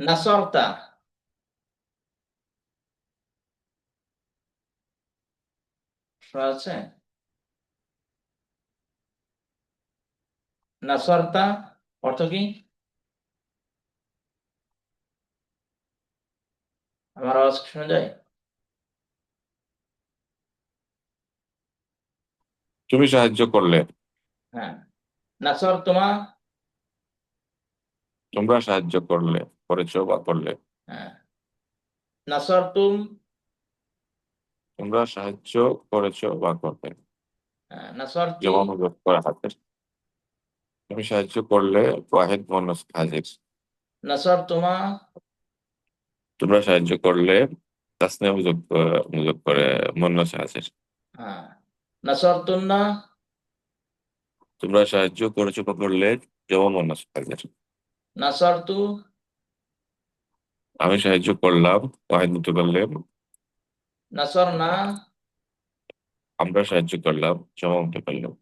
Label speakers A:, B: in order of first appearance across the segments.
A: নাসরতা শোনা যাচ্ছে? নাসরতা অর্থ কি? আমার আওয়াজ শোনা যায়?
B: তুমি সাহায্য করলে।
A: হ্যাঁ। নাসর তোমা।
B: তোমরা সাহায্য করলে, করেছো বা করলে।
A: হ্যাঁ। নাসর তুম।
B: তোমরা সাহায্য করেছো বা করলে।
A: নাসরতি।
B: জমা মূলক করা হাতের। তুমি সাহায্য করলে, ওয়াহিদ মুয়ান্নাস হাজির।
A: নাসর তোমা।
B: তোমরা সাহায্য করলে, তাসনিয়া মূলক করে মুয়ান্নাস হাজির।
A: হ্যাঁ। নাসর তুন্না।
B: তোমরা সাহায্য করেছো বা করলে, জমা মুয়ান্নাস হাজির।
A: নাসর তু।
B: আমি সাহায্য করলাম, ওয়াহিদ মুতাকাল্লিম।
A: নাসর না।
B: আমরা সাহায্য করলাম, জমা মুতাকাল্লিম।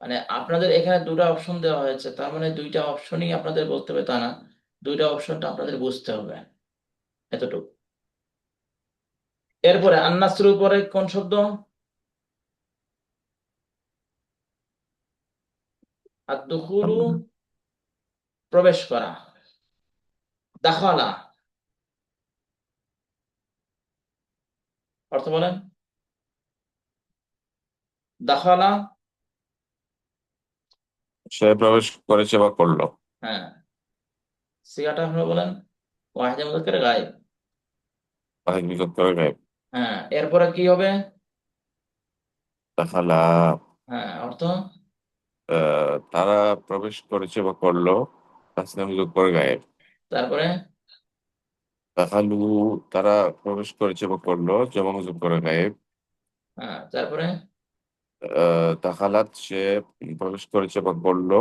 A: মানে আপনাদের এখানে দুটো অপশন দেওয়া হয়েছে, তার মানে দুইটা অপশনই আপনাদের বলতে হবে তা না, দুইটা অপশনটা আপনাদের বুঝতে হবে, এতটুকু। এরপরে আন্নাসের উপরে কোন শব্দ? আদ-দুখুলু প্রবেশ করা। দাখালা অর্থ বলেন। দাখালা।
B: সে প্রবেশ করেছে বা করলো।
A: হ্যাঁ। সিগাটা হলো বলেন ওয়াহিদে মুযাক্কারে গায়েব।
B: ওয়াহিদ মুতাকাল্লিম করে গায়েব।
A: হ্যাঁ, এরপরে কি হবে?
B: দাখালা।
A: হ্যাঁ, অর্থ।
B: তারা প্রবেশ করেছে বা করলো, তাসনিয়া মূলক করে গায়েব।
A: তারপরে।
B: দাখালু। তারা প্রবেশ করেছে বা করলো, জমা মূলক করে গায়েব।
A: হ্যাঁ, তারপরে।
B: দাখালাত সে প্রবেশ করেছে বা করলো,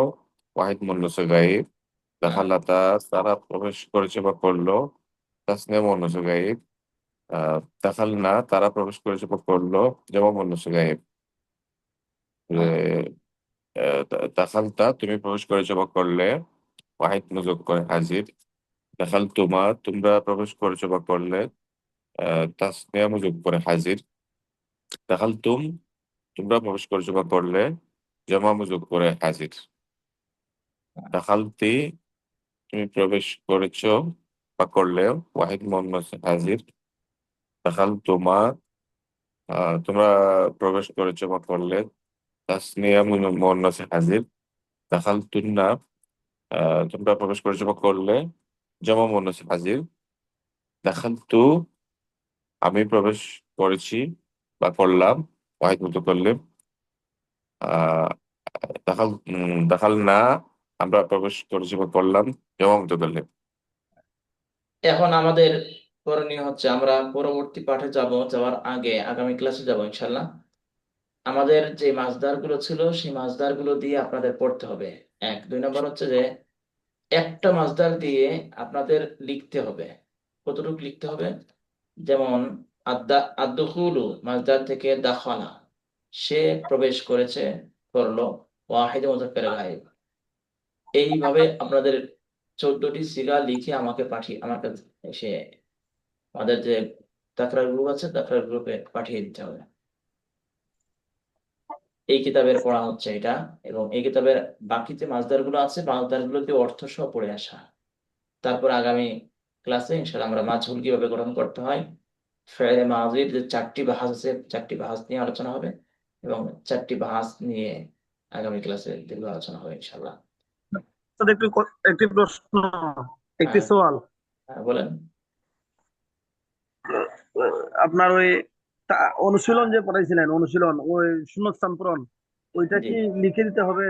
B: ওয়াহিদ মুন্নসে গায়েব।
A: হ্যাঁ।
B: দাখালাতা তারা প্রবেশ করেছে বা করলো, তাসনিয়া মুন্নসে গায়েব। দাখালনা তারা প্রবেশ করেছে বা করলো, জমা মুন্নসে গায়েব।
A: হ্যাঁ।
B: দাখালতা তুমি প্রবেশ করেছো বা করলে, ওয়াহিদ মুজব করে হাজির। দেখাল তোমরা প্রবেশ করেছো বা করলে, তাসনিয়া মুজব করে হাজির। দেখাল তোমরা প্রবেশ করেছো বা করলে, জমা মুজব করে হাজির। দেখালতি তুমি প্রবেশ করেছো বা করলে, ওয়াহিদ মুন্নাস হাজির। দেখাল তোমরা প্রবেশ করেছো বা করলে, তাসনিয়া মুন্নাস হাজির। দেখাল তোমরা প্রবেশ করেছো বা করলে, জমা মুন্নাস হাজির। দেখাল আমি প্রবেশ করেছি বা করলাম, ওয়াহিদ মুতাকাল্লিম। আহ দেখাল না আমরা প্রবেশ করেছি বা করলাম, জমা মুতাকাল্লিম।
A: এখন আমাদের করণীয় হচ্ছে আমরা পরবর্তী পাঠে যাওয়ার আগে আগামী ক্লাসে যাব ইনশাল্লাহ। আমাদের যে মাসদার গুলো ছিল সেই মাসদার গুলো দিয়ে আপনাদের পড়তে হবে। এক, দুই নম্বর হচ্ছে যে একটা মাসদার দিয়ে আপনাদের লিখতে হবে। কতটুকু লিখতে হবে? যেমন আদ-দুখুলু মাসদার থেকে দাখালা, সে প্রবেশ করেছে, করলো, ওয়াহিদ মুযাক্কার গায়েব। এইভাবে আপনাদের 14টি সিগা লিখে আমাকে পাঠিয়ে আমার কাছে এসে আমাদের যে তাকরার গ্রুপ আছে তাকরার গ্রুপে পাঠিয়ে দিতে হবে। এই কিতাবের পড়া হচ্ছে এটা, এবং এই কিতাবের বাকি যে মাসদার গুলো আছে মাসদার গুলোকে অর্থ সহ পড়ে আসা। তারপর আগামী ক্লাসে ইনশাআল্লাহ আমরা মাঝহুল কিভাবে গঠন করতে হয়, ফেলে মাজির যে 4টি বাহাস আছে 4টি বাহাস নিয়ে আলোচনা হবে, এবং 4টি বাহাস নিয়ে আগামী ক্লাসে দীর্ঘ আলোচনা হবে ইনশাআল্লাহ।
C: তাদের একটি প্রশ্ন, একটি
A: হ্যাঁ।
C: সওয়াল।
A: হ্যাঁ, বলেন।
C: আপনার ওই অনুশীলন যে পড়াইছিলেন, অনুশীলন ওই শূন্যস্থান পূরণ, ওইটা
A: জি।
C: কি লিখে দিতে হবে?